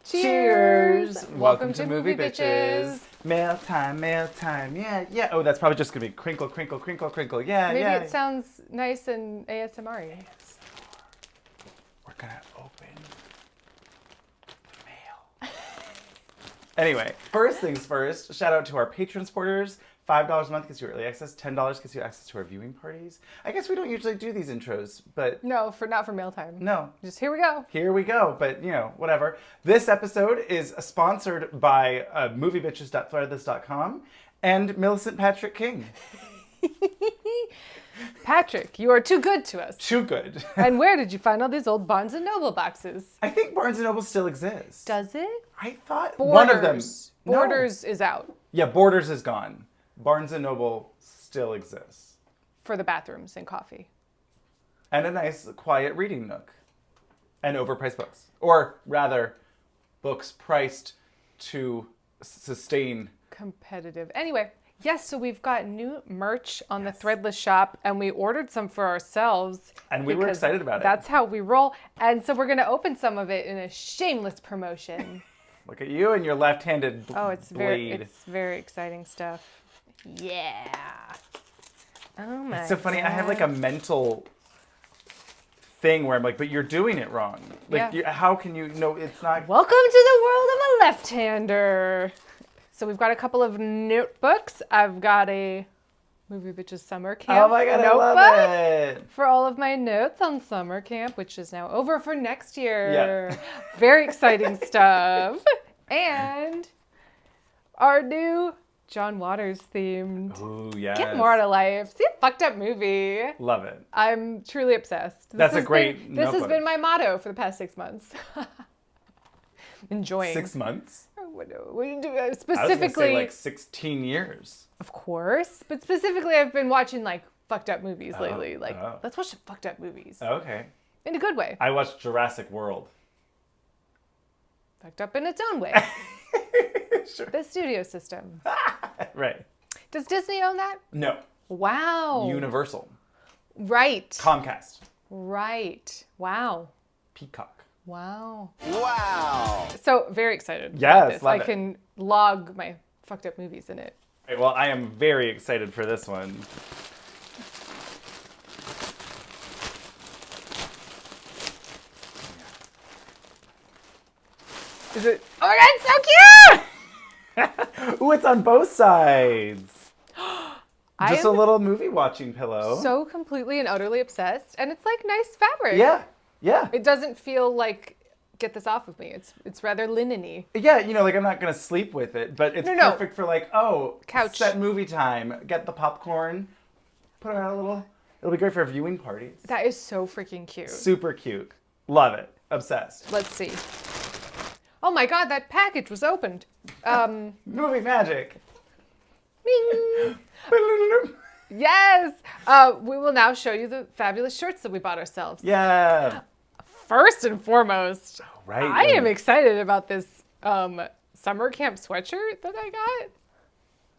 Cheers! Welcome to Movie Bitches. Mail time, yeah. Oh, that's probably just gonna be crinkle, crinkle, crinkle, crinkle. Yeah, Maybe yeah. it sounds nice and ASMR-y. We're gonna open the mail. Anyway, first things first, shout out to our patron supporters. $5 a month gets you early access. $10 gets you access to our viewing parties. I guess we don't usually do these intros, but... No, not for mail time. No. Just here we go. Here we go, but whatever. This episode is sponsored by MovieBitches.threadless.com and Millicent Patrick King. Patrick, you are too good to us. Too good. And where did you find all these old Barnes & Noble boxes? I think Barnes & Noble still exists. Does it? I thought Borders. one of them. Borders is out. Yeah, Borders is gone. Barnes & Noble still exists. For the bathrooms and coffee. And a nice, quiet reading nook. And overpriced books. Or rather, books priced to sustain. Competitive. Anyway, yes, so we've got new merch on the Threadless shop, and we ordered some for ourselves. And we were excited about it. That's how we roll. And so we're going to open some of it in a shameless promotion. Look at you and your left-handed Oh, it's blade. very exciting stuff. Yeah. Oh my. It's so funny. God. I have like a mental thing where I'm like, but you're doing it wrong. Like, Yeah. how can you? No, it's not. Welcome to the world of a left-hander. So we've got a couple of notebooks. I've got a Movie Bitches summer camp Oh my God, notebook I love it. for all of my notes on summer camp, which is now over for next year. Yeah. Very exciting stuff. And our new John Waters themed Ooh, yes. Get More Out of Life. See a fucked up movie. Love it. I'm truly obsessed. That's a great This has notebook. been my motto for the past 6 months. Enjoying. 6 months? Specifically, I was gonna say like 16 years. of course, but specifically, I've been watching like fucked up movies lately. Like, let's watch some fucked up movies Okay. in a good way. I watched Jurassic World. Fucked up in its own way. Sure. The studio system. Right. Does Disney own that? No. Wow. Universal. Right. Comcast. Right. Wow. Peacock. Wow. Wow. So very excited. Yes, about this. love I it. can log my fucked up movies in it. Okay, well, I am very excited for this one. Is it? Oh my God, it's so cute! Ooh, it's on both sides. I Just a am little movie watching pillow. so completely and utterly obsessed, and it's like nice fabric. Yeah. Yeah. It doesn't feel like get this off of me. It's rather linen-y. Yeah, like I'm not gonna sleep with it, but it's No. perfect for like, Couch. set movie time. Get the popcorn, put it on a little. It'll be great for viewing parties. That is so freaking cute. Super cute. Love it. Obsessed. Let's see. Oh my God, that package was opened. Movie magic. Bing. Yes. We will now show you the fabulous shirts that we bought ourselves. Yeah. First and foremost, Right. I am excited about this summer camp sweatshirt that I got.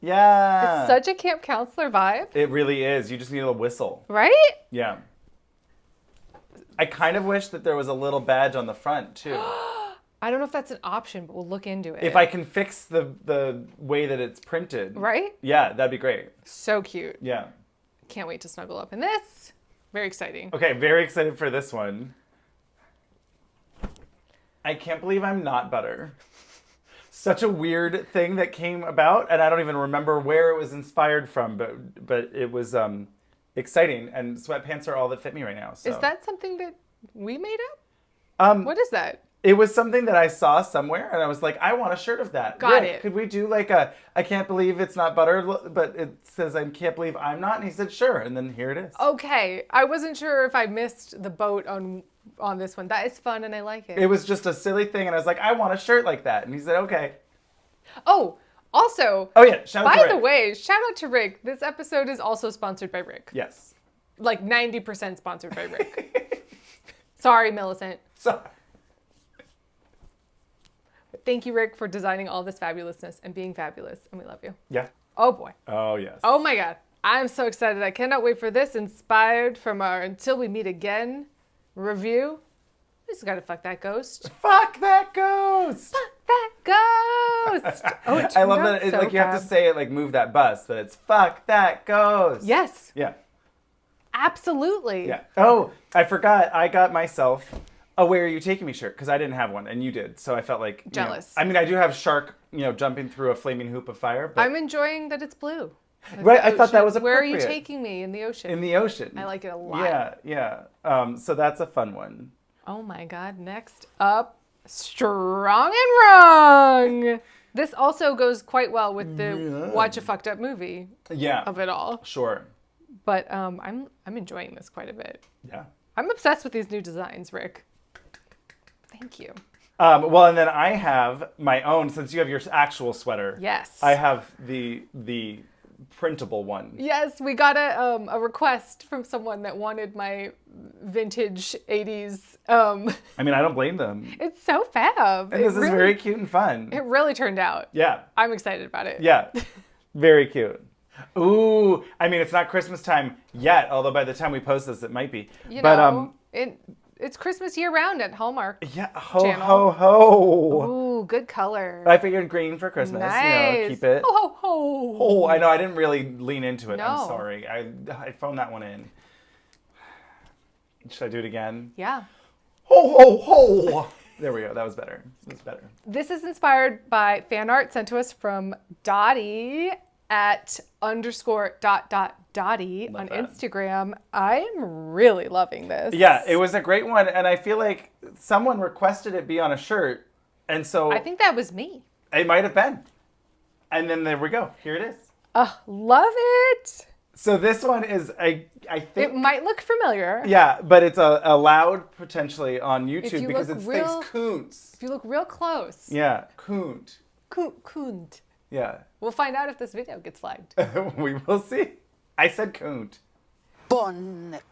Yeah. It's such a camp counselor vibe, It really is. You just need a whistle. right? Yeah. I kind of wish that there was a little badge on the front too. I don't know if that's an option, but we'll look into it. If I can fix the way that it's printed. Right? Yeah, that'd be great. So cute. Yeah. Can't wait to snuggle up in this. Very exciting. Okay, very excited for this one. I can't believe I'm not butter. Such a weird thing that came about, and I don't even remember where it was inspired from, but it was exciting, and sweatpants are all that fit me right now. So. Is that something that we made up? What is that? It was something that I saw somewhere, and I was like, I want a shirt of that. Got Rick, it. Could we do like I can't believe it's not butter, but it says I can't believe I'm not? And he said, sure, and then here it is. Okay, I wasn't sure if I missed the boat on this one. That is fun, and I like it. It was just a silly thing, and I was like, I want a shirt like that. And he said, okay. Oh, also, Oh, yeah, shout out to by Rick. the way, shout out to Rick. This episode is also sponsored by Rick. Yes. Like 90% sponsored by Rick. Sorry, Millicent. So, Thank you, Rick, for designing all this fabulousness and being fabulous, and we love you. yeah. Oh, boy. Oh, yes. Oh, my God. I'm so excited. I cannot wait for this. Inspired from our Until We Meet Again review. We just gotta fuck that ghost. Fuck that ghost! Fuck that ghost! Oh, it I love turned out that. It's so like you have to fab. say it like move that bus, but it's fuck that ghost. Yes, Yeah. absolutely. Yeah. Oh, I forgot. I got myself a Where Are You Taking Me shirt because I didn't have one and you did. So I felt like Jealous. I mean, I do have shark, jumping through a flaming hoop of fire. But I'm enjoying that it's blue. Like right. the I thought that ocean. was appropriate. Where are you taking me in the ocean? In the ocean. I like it a lot. Yeah. So that's a fun one. Oh my God. Next up, Strong and Wrong. This also goes quite well with the watch a fucked up movie Yeah. of it all. Sure. But I'm enjoying this quite a bit. Yeah. I'm obsessed with these new designs, Rick. Thank you. Well, and then I have my own, since you have your actual sweater. Yes. I have the printable one. Yes, we got a request from someone that wanted my vintage 80s. I mean, I don't blame them. It's so fab. And this is very cute and fun. It really turned out. Yeah. I'm excited about it. Yeah. Very cute. Ooh, I mean, it's not Christmas time yet, although by the time we post this, it might be. It's Christmas year round at Hallmark. Yeah, ho, channel. ho, ho. Ooh, good color. I figured green for Christmas, Nice. keep it. Ho, ho, ho. Oh, I know, I didn't really lean into it. I'm No. sorry. I phoned that one in. Should I do it again? Yeah. Ho, ho, ho. There we go. That was better. This is inspired by fan art sent to us from Dottie at _. Love on that. Instagram. I'm really loving this. Yeah, it was a great one, and I feel like someone requested it be on a shirt, and so I think that was me. it might have been. And then there we go. Here it is. Love it. So this one is, I think... It might look familiar. Yeah, but it's allowed potentially on YouTube you because look it's real- thanks Kuntz. If you look real close. Yeah, Kunt. Kunt. Yeah. We'll find out if this video gets flagged. We will see. I said Kunt. Bonnet.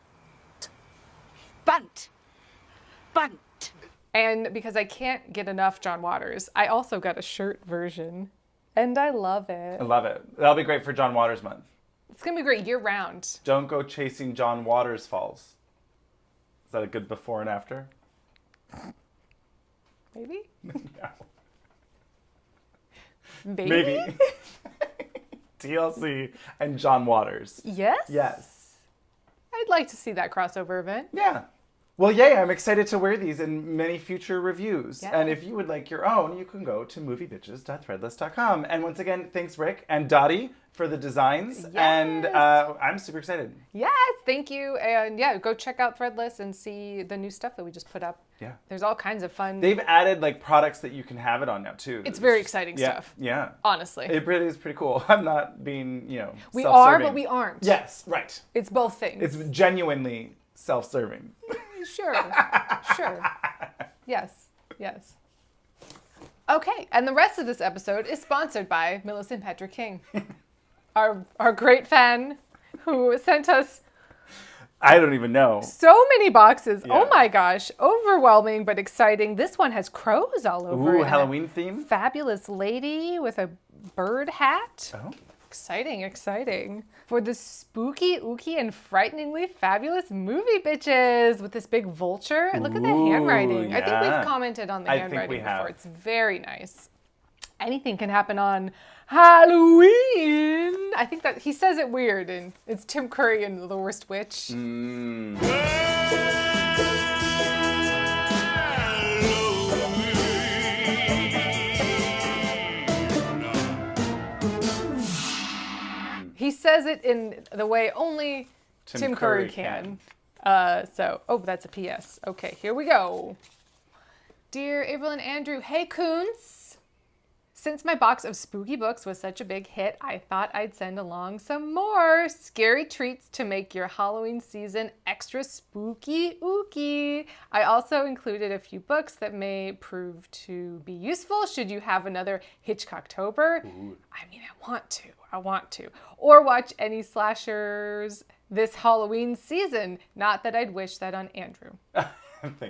Bunt. Bunt. And because I can't get enough John Waters, I also got a shirt version. And I love it. I love it. That'll be great for John Waters month. It's going to be great year round. Don't go chasing John Waters falls. Is that a good before and after? Maybe? No. Maybe? Maybe. TLC and John Waters. Yes? Yes. I'd like to see that crossover event. Yeah. Well, yay, I'm excited to wear these in many future reviews. Yeah. And if you would like your own, you can go to moviebitches.threadless.com. And once again, thanks, Rick and Dottie, for the designs. Yes. And I'm super excited. Yes, thank you. And yeah, go check out Threadless and see the new stuff that we just put up. Yeah. There's all kinds of fun. They've added like products that you can have it on now, too. It's very exciting Yeah. stuff. Yeah. Honestly. It really is pretty cool. I'm not being, We are, self-serving. but we aren't. Yes, right. It's both things. It's genuinely self-serving. Sure. Sure. Yes. Yes. Okay, and the rest of this episode is sponsored by Millicent Patrick King, our great fan who sent us I don't even know. so many boxes. Yeah. Oh my gosh, overwhelming but exciting. This one has crows all over it. Ooh, and a Halloween theme? Fabulous lady with a bird hat. Oh. Exciting, exciting. For the spooky, ooky, and frighteningly fabulous movie bitches with this big vulture. Look at the Ooh, handwriting. I think yeah. we've commented on the I think handwriting we before. have. It's very nice. Anything can happen on Halloween. I think that he says it weird, and it's Tim Curry in The Worst Witch. Mm. He says it in the way only Tim Curry can. That's a PS. Okay, here we go. Dear April and Andrew, hey Coons. Since my box of spooky books was such a big hit, I thought I'd send along some more scary treats to make your Halloween season extra spooky ooky. I also included a few books that may prove to be useful should you have another Hitchcocktober. I mean, I want to. Or watch any slashers this Halloween season. Not that I'd wish that on Andrew.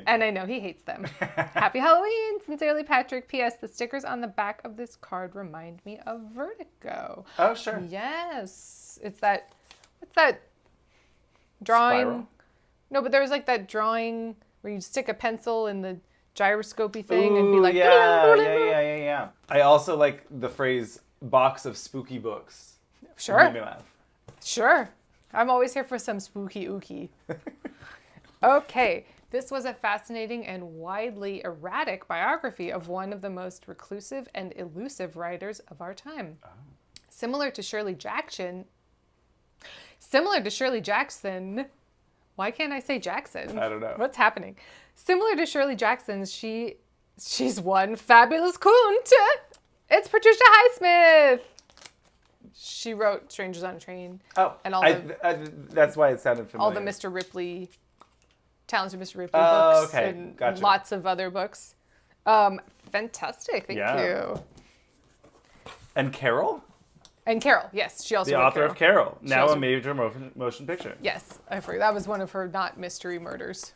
And I know he hates them. Happy Halloween! Sincerely, Patrick. P.S. The stickers on the back of this card remind me of Vertigo. Oh, sure. Yes. It's that What's that drawing? Spiral? No, but there was like that drawing where you stick a pencil in the gyroscopy thing and be Ooh, like, yeah. I also like the phrase box of spooky books. It Sure. made me laugh. Sure. I'm always here for some spooky ooky. Okay. This was a fascinating and widely erratic biography of one of the most reclusive and elusive writers of our time. Oh. Similar to Shirley Jackson. Why can't I say Jackson? I don't know. What's happening? Similar to Shirley Jackson's, she's one fabulous coont. It's Patricia Highsmith. She wrote Strangers on a Train. Oh, and all that's why it sounded familiar. all the Mr. Ripley, Talented Mr. Ripley books okay. and Gotcha. lots of other books. Fantastic, thank you. And Carol? And Carol, yes, she also The wrote author of Carol, now also- a major motion picture. Yes, I forgot. That was one of her not mystery murders.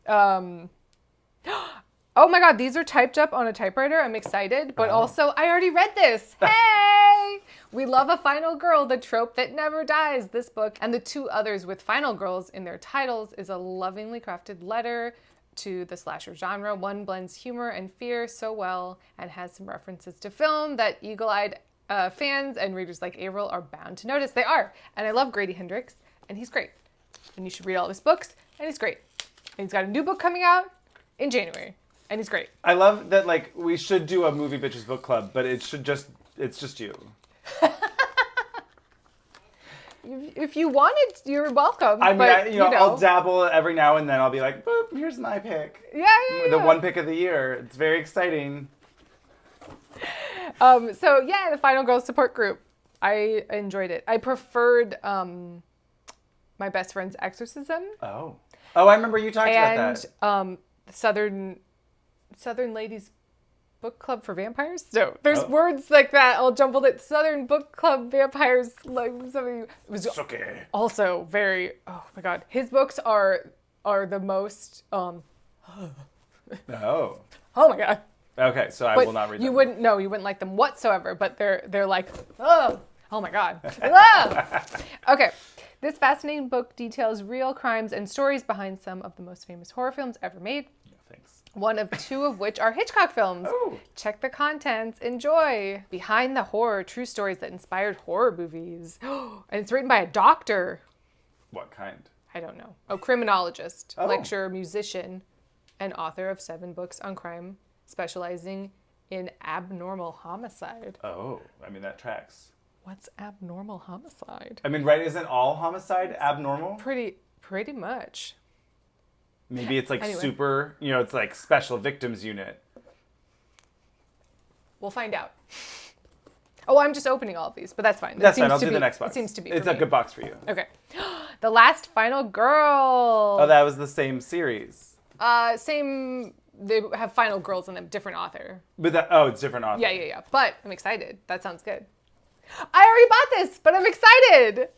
Oh my God, these are typed up on a typewriter. I'm excited, but also I already read this. Hey! We Love a Final Girl, the trope that never dies. This book and the two others with final girls in their titles is a lovingly crafted letter to the slasher genre. One blends humor and fear so well and has some references to film that eagle-eyed fans and readers like Avaryl are bound to notice. They are. And I love Grady Hendrix, and he's great. And you should read all of his books, and he's great. And he's got a new book coming out in January, and he's great. I love that, like, we should do a Movie Bitches book club, but it's just you. If you wanted, you're welcome. I mean, but, I'll dabble every now and then. I'll be like, boop, here's my pick. Yeah. The one pick of the year. It's very exciting. The Final Girls support group. I enjoyed it. I preferred My Best Friend's Exorcism. Oh, I remember you talked about that. And Southern Ladies Book Club for Vampires. So there's words like that all jumbled. It Southern Book Club Vampires, like something. It was okay. Also very. Oh my God, his books are the most. Oh. Oh my God. Okay, so I will not read them. You wouldn't like them whatsoever, but they're like, oh my God. Ah! Okay. This fascinating book details real crimes and stories behind some of the most famous horror films ever made. No, thanks. One of two of which are Hitchcock films. Oh. Check the contents. Enjoy. Behind the Horror, true stories that inspired horror movies. And it's written by a doctor. What kind? I don't know. A criminologist, Oh. lecturer, musician, and author of 7 books on crime, specializing in abnormal homicide. Oh, I mean, that tracks. What's abnormal homicide? I mean, right, isn't all homicide abnormal? Pretty much. Maybe it's like Anyway. super, it's like special victims unit. We'll find out. Oh, I'm just opening all of these, but that's fine. That's fine, I'll do the next box. It seems to be It's for a me. good box for you. Okay. The Last Final Girl. Oh, that was the same series. Same. They have Final Girls in them, different author. But it's different author. Yeah. But I'm excited. That sounds good. I already bought this, but I'm excited.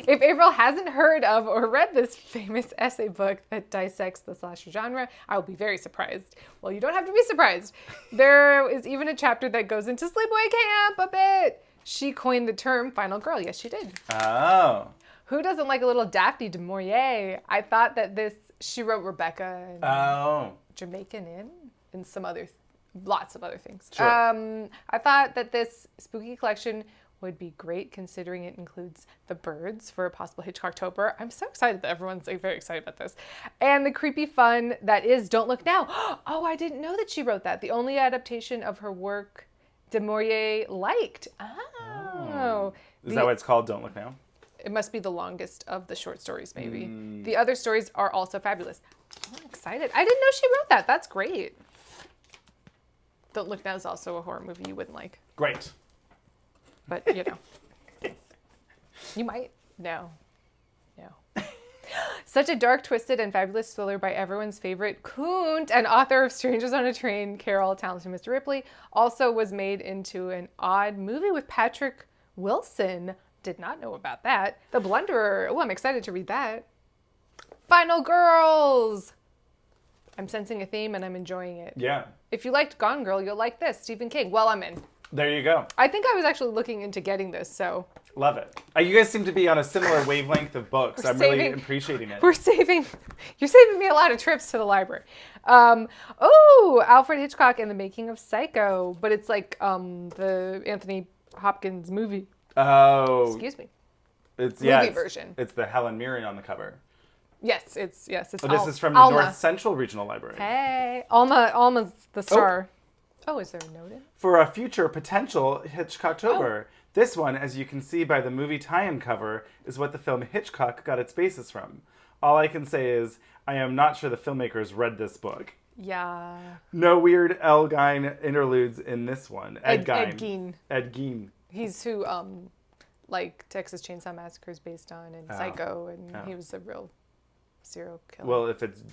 If Avaryl hasn't heard of or read this famous essay book that dissects the slasher genre, I will be very surprised. Well, you don't have to be surprised. There is even a chapter that goes into sleepaway camp a bit. She coined the term Final Girl. Yes, she did. Oh. Who doesn't like a little Daphne du Maurier? I thought that she wrote Rebecca and Jamaican Inn and lots of other things. Sure. I thought that this spooky collection would be great considering it includes The Birds for a possible Hitchcocktober. I'm so excited that everyone's very excited about this. And the creepy fun that is Don't Look Now. Oh, I didn't know that she wrote that. The only adaptation of her work du Maurier liked. Oh. Is that what it's called, Don't Look Now? It must be the longest of the short stories, maybe. The other stories are also fabulous. I'm excited. I didn't know she wrote that. That's great. Don't Look Now is also a horror movie you wouldn't like. Great. But, you might. No. Such a dark, twisted, and fabulous thriller by everyone's favorite coont and author of Strangers on a Train, Carol, Talented Mr. Ripley, also was made into an odd movie with Patrick Wilson. Did not know about that. The Blunderer. Oh, I'm excited to read that. Final Girls. I'm sensing a theme and I'm enjoying it. Yeah. If you liked Gone Girl, you'll like this. Stephen King. Well, I'm in. There you go. I think I was actually looking into getting this, so Love it. You guys seem to be on a similar wavelength of books. I'm really appreciating it. You're saving me a lot of trips to the library. Alfred Hitchcock and the Making of Psycho, but it's like the Anthony Hopkins movie. Oh. Excuse me. It's movie version. It's the Helen Mirren on the cover. Yes, it's this is from the North Central Regional Library. Hey, Alma's the star. Oh, is there a note in? For a future potential Hitchcocktober. This one, as you can see by the movie tie-in cover, is what the film Hitchcock got its basis from. All I can say is, I am not sure the filmmakers read this book. Yeah. No weird Ed Gein interludes in this one. Ed Gein. Ed Gein. He's who, like, Texas Chainsaw Massacre is based on, and Psycho, and he was a real serial killer. Well, if it's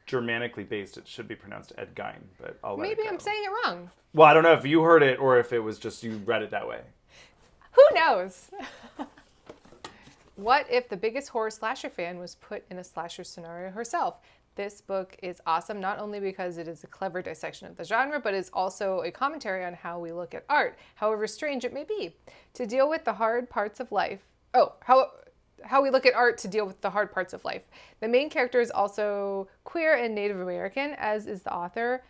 Germanically based, it should be pronounced Ed Gein, but I'll let Maybe it go. I'm saying it wrong. Well, I don't know if you heard it or if it was just you read it that way. Who knows? What if the biggest horror slasher fan was put in a slasher scenario herself? This book is awesome, not only because it is a clever dissection of the genre, but is also a commentary on how we look at art, however strange it may be. To deal with the hard parts of life. How we look at art to deal with the hard parts of life. The main character is also queer and Native American, as is the author.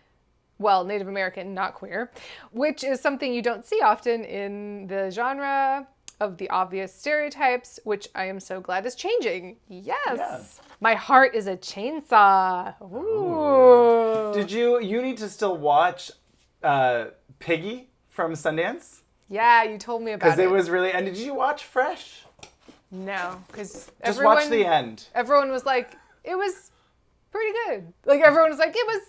Well, Native American, not queer, which is something you don't see often in the genre of the obvious stereotypes, which I am so glad is changing. Yes. Yeah. My heart is a chainsaw. Ooh. Did you need to still watch Piggy from Sundance? Yeah, you told me about it. Because it was really, and did you watch Fresh? No, because just watch the end. Everyone was like, it was pretty good. Like, everyone was like, it was...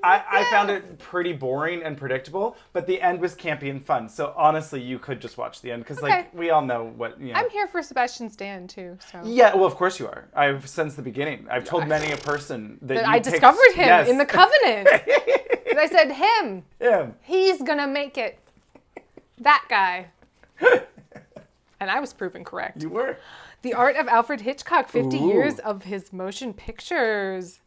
I found it pretty boring and predictable, but the end was campy and fun. So honestly, you could just watch the end because, like, we all know what. You know. I'm here for Sebastian Stan too. So yeah, well, of course you are. I've since the beginning. I've told many a person that I discovered him in the Covenant. And I said, him. He's gonna make it. That guy. And I was proven correct. You were. The Art of Alfred Hitchcock, 50 years of his motion pictures.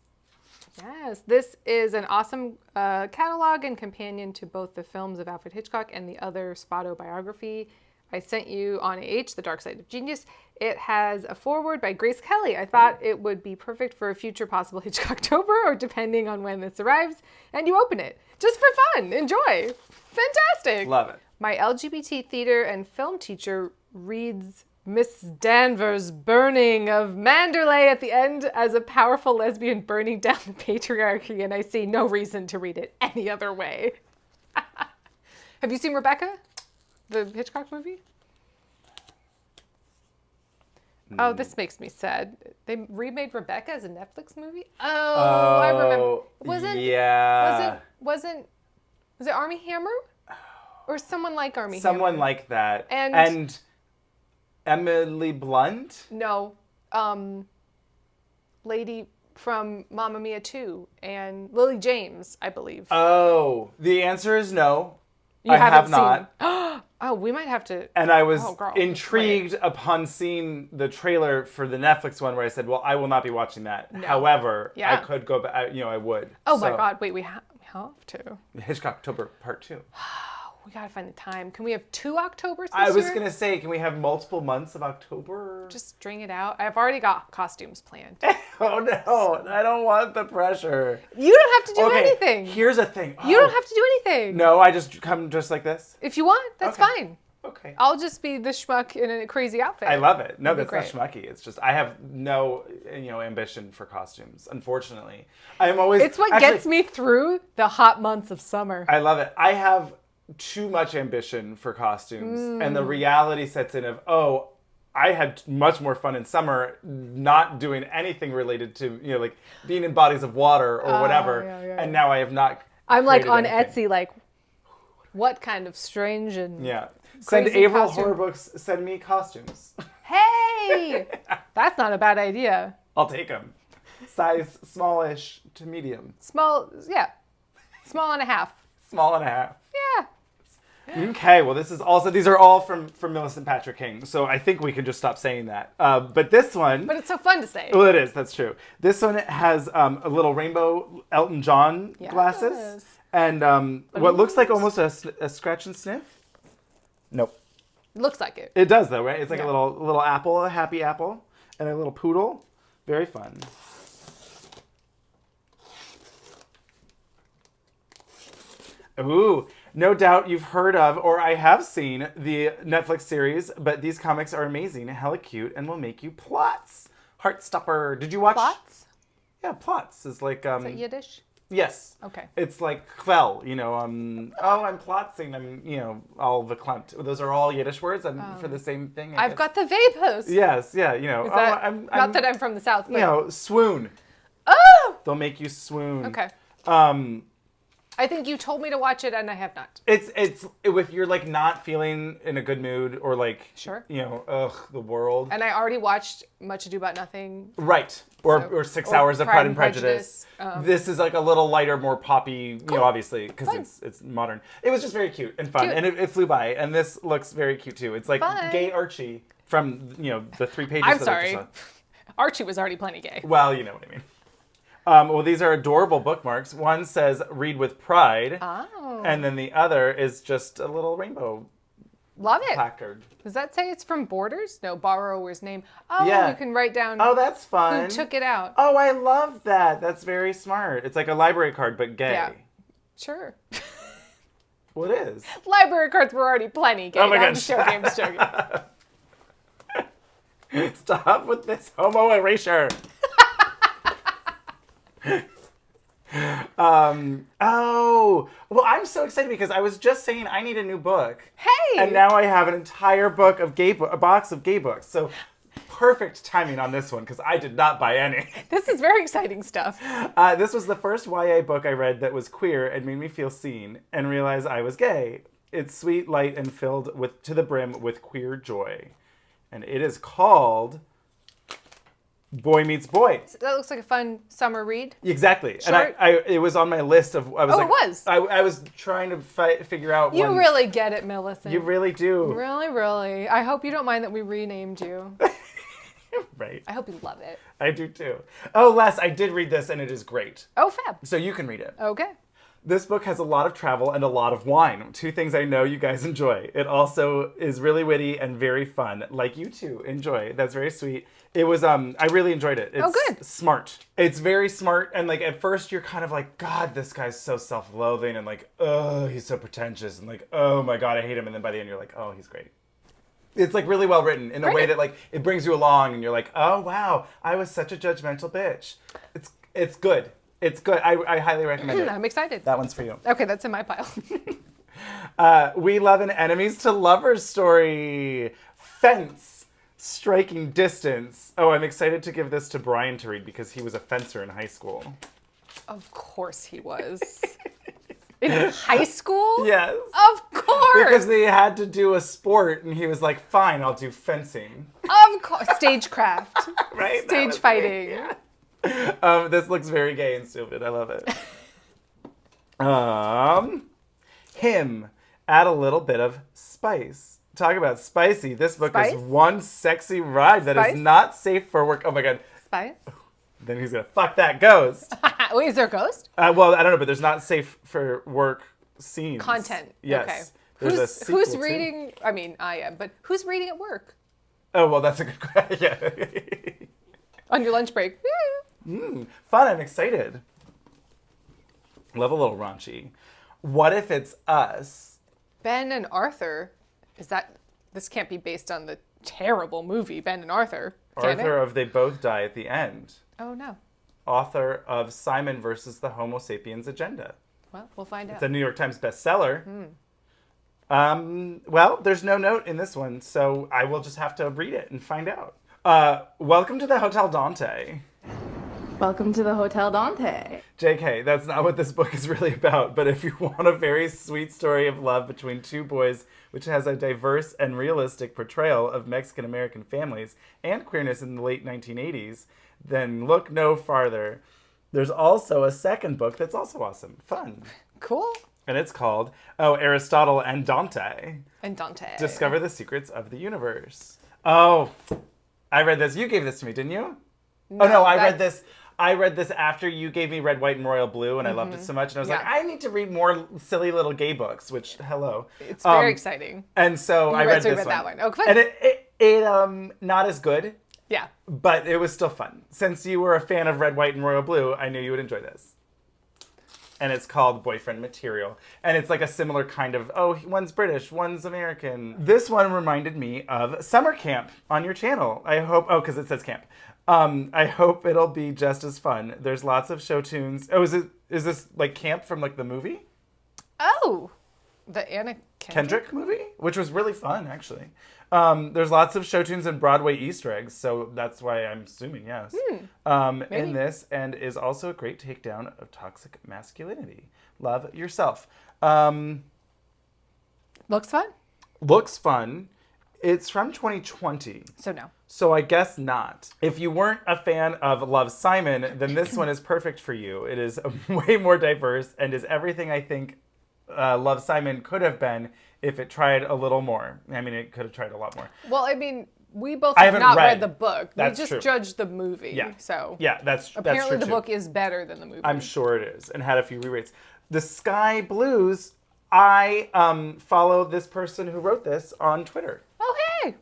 Yes, this is an awesome catalog and companion to both the films of Alfred Hitchcock and the other Spotto biography I sent you on The Dark Side of Genius. It has a foreword by Grace Kelly. I thought it would be perfect for a future possible Hitchcocktober, or depending on when this arrives, and you open it. Just for fun. Enjoy. Fantastic. Love it. My LGBT theater and film teacher reads Miss Danvers' burning of Manderley at the end as a powerful lesbian burning down the patriarchy, and I see no reason to read it any other way. Have you seen Rebecca? The Hitchcock movie? Oh, this makes me sad. They remade Rebecca as a Netflix movie? Oh, I remember. Was it Armie Hammer? Or someone like Armie Hammer? Someone like that. And Emily Blunt? No. Lady from Mamma Mia 2 and Lily James, I believe. Oh, the answer is no. I have not. Oh, we might have to. And I was intrigued upon seeing the trailer for the Netflix one where I said, well, I will not be watching that. No. However, I could go back, I would. Oh my God, wait, we have to. Hitchcocktober Part 2. We gotta find the time. Can we have 2 Octobers this year? I was year? Gonna say, can we have multiple months of October? Just string it out. I've already got costumes planned. Oh no, I don't want the pressure. You don't have to do anything. Here's a thing. You don't have to do anything. No, I just come just like this? If you want, that's fine. Okay. I'll just be the schmuck in a crazy outfit. I love it. No, that's not schmucky. It's just, I have no, ambition for costumes, unfortunately. It's what gets me through the hot months of summer. I love it. I have too much ambition for costumes, and the reality sets in of, I had much more fun in summer not doing anything related to, like being in bodies of water or whatever, and now I have not. I'm like on anything. Etsy, like, what kind of strange and send Avaryl horror books, send me costumes. Hey, that's not a bad idea. I'll take them. Size smallish to medium. Small and a half. Small and a half. Yeah. Okay, well, these are all from Millicent Patrick King, so I think we can just stop saying that. But this one... But it's so fun to say. Well, it is, that's true. This one has a little rainbow Elton John glasses, and what looks like almost a scratch and sniff. Nope. Looks like it. It does, though, right? It's like Yeah. a little apple, a happy apple, and a little poodle. Very fun. Ooh, no doubt you've heard of, or I have seen, the Netflix series, but these comics are amazing, hella cute, and will make you plots. Heartstopper. Did you watch? Plots? Yeah, plots is like Is that Yiddish? yes. Okay. It's like kwel, I'm plotzing, all verklempt. Those are all Yiddish words for the same thing. I I've guess. got the vapors. Yes, yeah, Is that, not that I'm from the South, but... swoon. Oh! They'll make you swoon. Okay. Um, I think you told me to watch it, and I have not. it's if you're like not feeling in a good mood or like Sure. the world. And I already watched Much Ado About Nothing. Right. Or 6 hours of Pride and Prejudice. This is like a little lighter, more poppy, obviously, because it's modern. It was just very cute and fun. Cute. And it flew by. And this looks very cute too. It's like Fun. gay Archie from, the 3 pages I'm that I just sorry. saw. Archie was already plenty gay. Well, you know what I mean. Well, these are adorable bookmarks. One says "Read with Pride," Oh. and then the other is just a little rainbow Love it. placard. Does that say it's from Borders? No, borrower's name. Oh, Yeah. you can write down Oh, that's fun. who took it out. Oh, I love that. That's very smart. It's like a library card, but gay. Yeah. Sure. Well, it is. Library cards were already plenty gay. Oh my I'm gosh. joking, I'm just joking. Stop with this homo erasure. Well, I'm so excited because I was just saying I need a new book. Hey! And now I have an entire book of a box of gay books. So perfect timing on this one because I did not buy any. This is very exciting stuff. This was the first YA book I read that was queer and made me feel seen and realize I was gay. It's sweet, light, and filled to the brim with queer joy. And it is called Boy Meets Boy. That looks like a fun summer read. Exactly. Short. And it was on my list of... I was Oh, like, it was? I was trying to figure out You ones. really get it, Millicent. You really do. Really, really. I hope you don't mind that we renamed you. Right. I hope you love it. I do too. Oh, Les, I did read this and it is great. Oh, fab. So you can read it. Okay. This book has a lot of travel and a lot of wine. 2 things I know you guys enjoy. It also is really witty and very fun, like you two enjoy. That's very sweet. It was, I really enjoyed it. It's good. smart. It's very smart. And like at first you're kind of like, God, this guy's so self-loathing and like, oh, he's so pretentious and like, oh my God, I hate him. And then by the end you're like, oh, he's great. It's like really well written in a way that like it brings you along and you're like, oh wow, I was such a judgmental bitch. It's good. It's good. I highly recommend it. I'm excited. That one's for you. Okay, that's in my pile. We Love an Enemies to Lovers story. Fence. Striking Distance. Oh, I'm excited to give this to Brian to read because he was a fencer in high school. Of course he was. In high school? Yes. Of course. Because they had to do a sport and he was like, fine, I'll do fencing. Of course. Stagecraft. Right? That Stage was fighting. great, yeah. This looks very gay and stupid. I love it. Him. Add a little bit of spice. Talk about spicy. This book Spice? is one sexy ride that Spice? is not safe for work. Oh my God. Spice? Then he's gonna fuck that ghost. Wait, is there a ghost? Well, I don't know, but there's not safe for work scenes. Content. Yes. Okay. There's a sequel Who's too. reading? I mean, I am, but who's reading at work? Oh, well, that's a good question. Yeah. On your lunch break? Fun. I'm excited. Love a little raunchy. What if it's us? Ben and Arthur. This can't be based on the terrible movie Ben and Arthur, can Author it? of They Both Die at the End. Oh, no. Author of Simon versus the Homo Sapiens Agenda. Well, we'll find out. It's a New York Times bestseller. Well, there's no note in this one, so I will just have to read it and find out. Welcome to the Hotel Dante. Welcome to the Hotel Dante. JK, that's not what this book is really about, but if you want a very sweet story of love between 2 boys, which has a diverse and realistic portrayal of Mexican-American families and queerness in the late 1980s, then look no farther. There's also a second book that's also awesome. Fun. Cool. And it's called, Aristotle and Dante. And Dante. Discover the Secrets of the Universe. Oh, I read this. You gave this to me, didn't you? Oh, no, I read this. I read this after you gave me Red, White, and Royal Blue, and I loved it so much. And I was like, I need to read more silly little gay books, which, hello. It's very exciting. And so I read this one. that one. Oh, fun. And it not as good. Yeah. But it was still fun. Since you were a fan of Red, White, and Royal Blue, I knew you would enjoy this. And it's called Boyfriend Material. And it's like a similar kind of, one's British, one's American. This one reminded me of summer camp on your channel. I hope, because it says camp. I hope it'll be just as fun. There's lots of show tunes. Oh, is this like camp from like the movie? Oh, the Anna Kendrick movie? Which was really fun, actually. There's lots of show tunes and Broadway Easter eggs, so that's why I'm assuming, yes. In this, and is also a great takedown of toxic masculinity. Love yourself. Looks fun? Looks fun. It's from 2020. So no. So I guess not. If you weren't a fan of Love, Simon, then this one is perfect for you. It is way more diverse and is everything I think Love, Simon could have been if it tried a little more. I mean, it could have tried a lot more. Well, I mean, we both have not read the book. That's we just true. judged the movie. Yeah. So yeah, that's apparently true the book is better than the movie. I'm sure it is, and had a few rewrites. The Sky Blues. I follow this person who wrote this on Twitter. Oh, hey.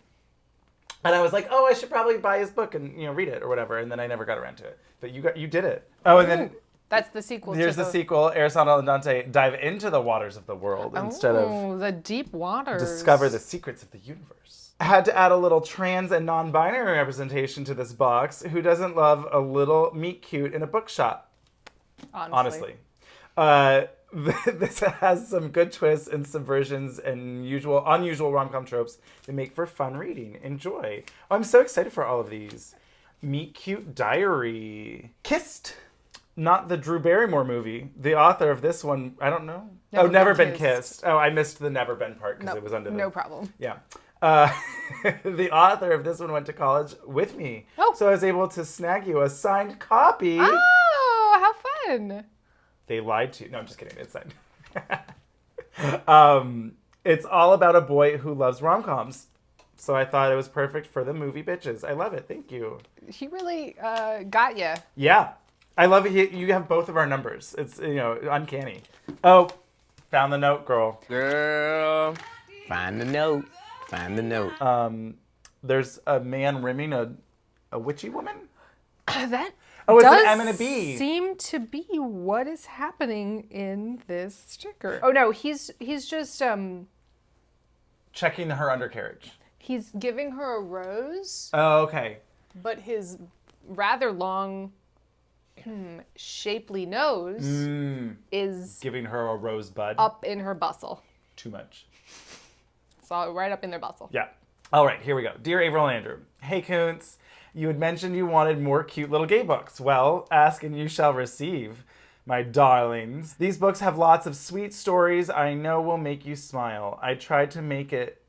And I was like, I should probably buy his book and read it or whatever. And then I never got around to it. But you did it. Oh, and then that's the sequel. Here's the sequel. Aristotle and Dante dive into the waters of the world instead of the deep waters. Discover the secrets of the universe. I had to add a little trans and non-binary representation to this box. Who doesn't love a little meet cute in a bookshop? Honestly. This has some good twists and subversions and unusual rom-com tropes that make for fun reading. Enjoy. Oh, I'm so excited for all of these. Meet Cute Diary. Kissed. Not the Drew Barrymore movie. The author of this one, I don't know. Never Been Kissed. Oh, I missed the Never Been part because it was under the... No problem. Yeah. The author of this one went to college with me. Oh. So I was able to snag you a signed copy. Oh, how fun. They lied to you. No, I'm just kidding. It's signed. It's all about a boy who loves rom-coms. So I thought it was perfect for the movie Bitches. I love it. Thank you. He really got you. Yeah. I love it. You have both of our numbers. It's, uncanny. Oh, found the note, girl. Girl, find the note. Find the note. There's a man rimming a witchy woman? That it's an M and a B. Seem to be what is happening in this sticker. Oh no, he's just checking her undercarriage. He's giving her a rose. Oh, okay. But his rather long, shapely nose is giving her a rosebud up in her bustle. Too much. It's all right up in their bustle. Yeah. All right, here we go. Dear Avaryl and Andrew, hey Koontz. You had mentioned you wanted more cute little gay books. Well, ask and you shall receive, my darlings. These books have lots of sweet stories I know will make you smile. I tried to make it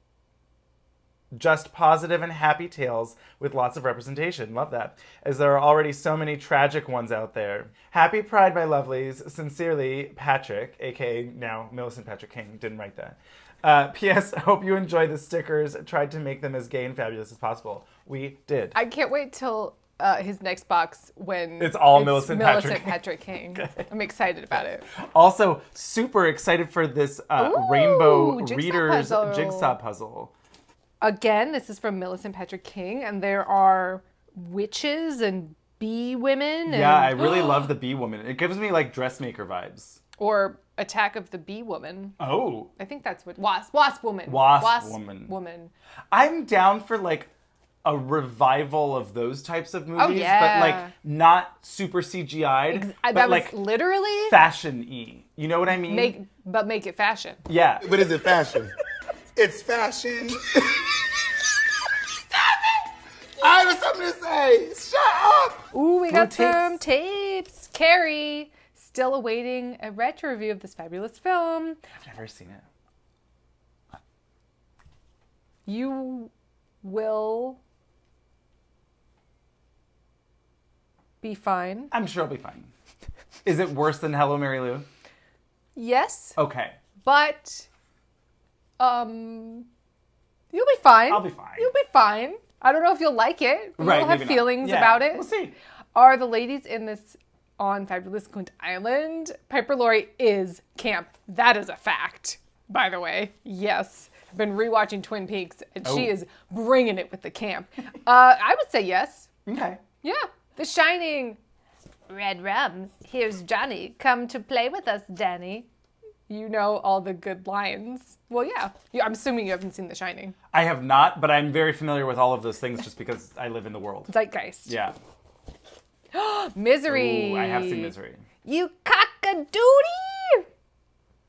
just positive and happy tales with lots of representation. Love that. As there are already so many tragic ones out there. Happy Pride, my lovelies. Sincerely, Patrick, aka now Millicent Patrick King. Didn't write that. P.S. Hope you enjoy the stickers. Tried to make them as gay and fabulous as possible. We did. I can't wait till his next box when it's Millicent Patrick King. I'm excited about it. Also, super excited for this Rainbow Readers jigsaw puzzle. Again, this is from Millicent Patrick King, and there are witches and bee women. Yeah, I really love the bee woman. It gives me like dressmaker vibes. Or Attack of the Bee Woman. Oh. I think that's what... Wasp Woman. Wasp Woman. I'm down for like a revival of those types of movies, but like not super CGI'd, but like literally fashion-y. You know what I mean? Make it fashion. Yeah. But is it fashion? It's fashion. Stop it! I have something to say. Shut up! Ooh, we got some tapes. Carrie, still awaiting a retro review of this fabulous film. I've never seen it. You will be fine. I'm sure I'll be fine. Is it worse than Hello, Mary Lou? Yes. Okay. But, you'll be fine. I'll be fine. You'll be fine. I don't know if you'll like it. Right, you'll have feelings about it. We'll see. Are the ladies in this on Fabulous Quint Island? Piper Laurie is camp. That is a fact, by the way. Yes. I've been rewatching Twin Peaks, and she is bringing it with the camp. I would say yes. Okay. Yeah. The Shining. Red rum. Here's Johnny. Come to play with us, Danny. You know all the good lines. Well, yeah. I'm assuming you haven't seen The Shining. I have not, but I'm very familiar with all of those things just because I live in the world. Zeitgeist. Yeah. Misery. Ooh, I have seen Misery. You cock-a-doodie.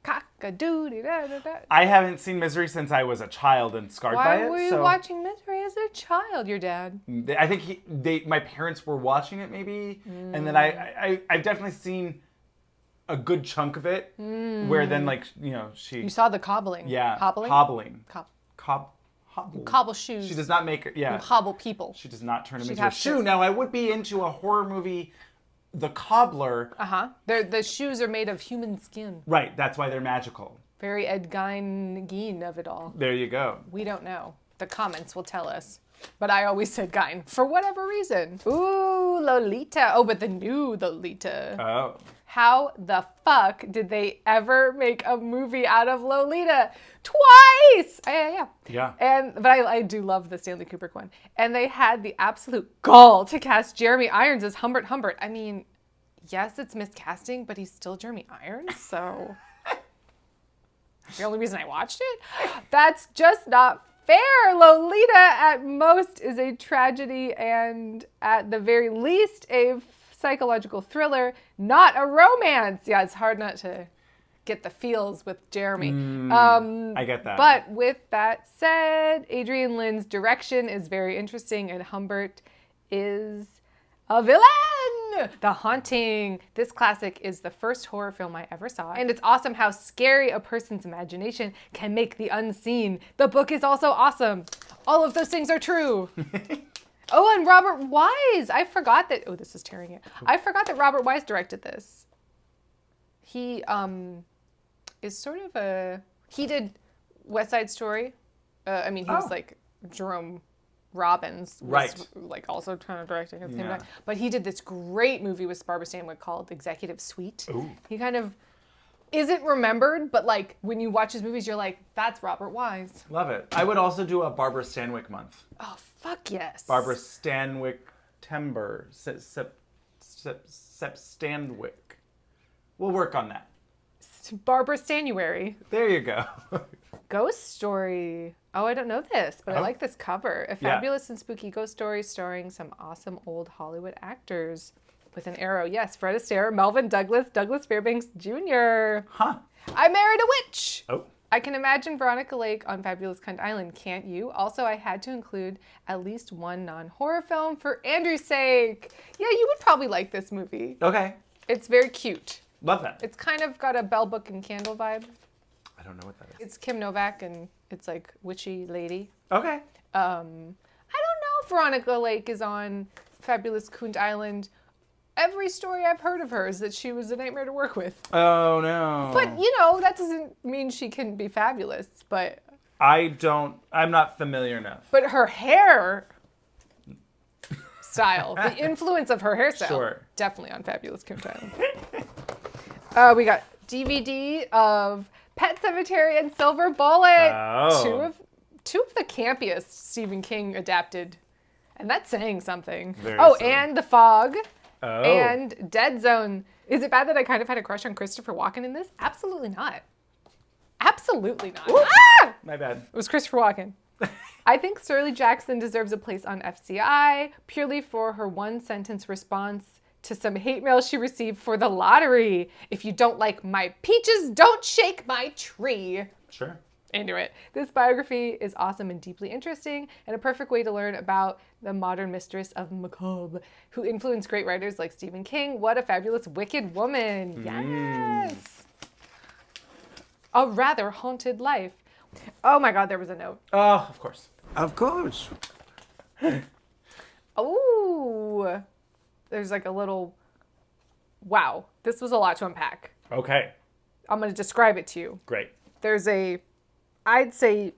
Cock-a-doodie. Da, da, da. I haven't seen Misery since I was a child and scarred by Why it. were you watching Misery as a child, your dad? I think my parents were watching it maybe, and then I've definitely seen a good chunk of it, where then she. You saw the cobbling. Yeah. Hobbling? Hobbling. Hobble Hobble. shoes. She does not make it. Yeah. You hobble people. She does not turn him She'd into a have to- shoe. Now I would be into a horror movie, The Cobbler. The shoes are made of human skin. Right. That's why they're magical. Very Ed Gein of it all. There you go. We don't know. The comments will tell us. But I always said Gein for whatever reason. Ooh, Lolita. Oh, but the new Lolita. Oh. How the fuck did they ever make a movie out of Lolita? Twice! Yeah. But I do love the Stanley Kubrick one. And they had the absolute gall to cast Jeremy Irons as Humbert Humbert. I mean, yes, it's miscasting, but he's still Jeremy Irons, so... the only reason I watched it? That's just not fair. Lolita, at most, is a tragedy and, at the very least, a psychological thriller, not a romance. Yeah, it's hard not to get the feels with Jeremy. I get that. But with that said, Adrian Lynn's direction is very interesting, and Humbert is a villain. The Haunting. This classic is the first horror film I ever saw, and it's awesome how scary a person's imagination can make the unseen. The book is also awesome. All of those things are true. Oh, and Robert Wise. I forgot that. Oh, this is tearing it. I forgot that Robert Wise directed this. He is sort of a. He did West Side Story. He was like Jerome Robbins was right. like also kind of directing at the same time. But he did this great movie with Barbara Stanwyck called Executive Suite. Ooh. He kind of isn't remembered, but like when you watch his movies, you're like, that's Robert Wise. Love it. I would also do a Barbara Stanwyck month. Oh, fuck yes. Barbara Stanwyck Timber. Stanwyck. We'll work on that. Barbara Stanuary. There you go. Ghost Story. Oh, I don't know this, but I like this cover. A fabulous and spooky ghost story starring some awesome old Hollywood actors. With an arrow. Yes, Fred Astaire, Melvin Douglas, Douglas Fairbanks Jr. Huh. I Married a Witch. Oh. I can imagine Veronica Lake on Fabulous Cunt Island, can't you? Also, I had to include at least one non-horror film for Andrew's sake. Yeah, you would probably like this movie. Okay. It's very cute. Love that. It's kind of got a Bell Book and Candle vibe. I don't know what that is. It's Kim Novak and it's like witchy lady. Okay. I don't know if Veronica Lake is on Fabulous Cunt Island. Every story I've heard of her is that she was a nightmare to work with. Oh, no. But, that doesn't mean she can be fabulous, but... I'm not familiar enough. But her hair style, the influence of her hairstyle, Sure. definitely on Fabulous Cunt Island. We got DVD of Pet Sematary and Silver Bullet. Oh. Two of the campiest Stephen King adapted. And that's saying something. Very so. and The Fog. Oh. And Dead Zone. Is it bad that I kind of had a crush on Christopher Walken in this? Absolutely not. Absolutely not. Ah! My bad. It was Christopher Walken. I think Shirley Jackson deserves a place on FCI purely for her one-sentence response to some hate mail she received for the lottery. If you don't like my peaches, don't shake my tree. Sure. Into it. This biography is awesome and deeply interesting, and a perfect way to learn about the modern mistress of macabre, who influenced great writers like Stephen King. What a fabulous wicked woman. Yes. A rather haunted life. Oh my God, there was a note. Oh, of course. Of course. Oh, there's like a little, wow, this was a lot to unpack. Okay. I'm going to describe it to you. Great. There's I'd say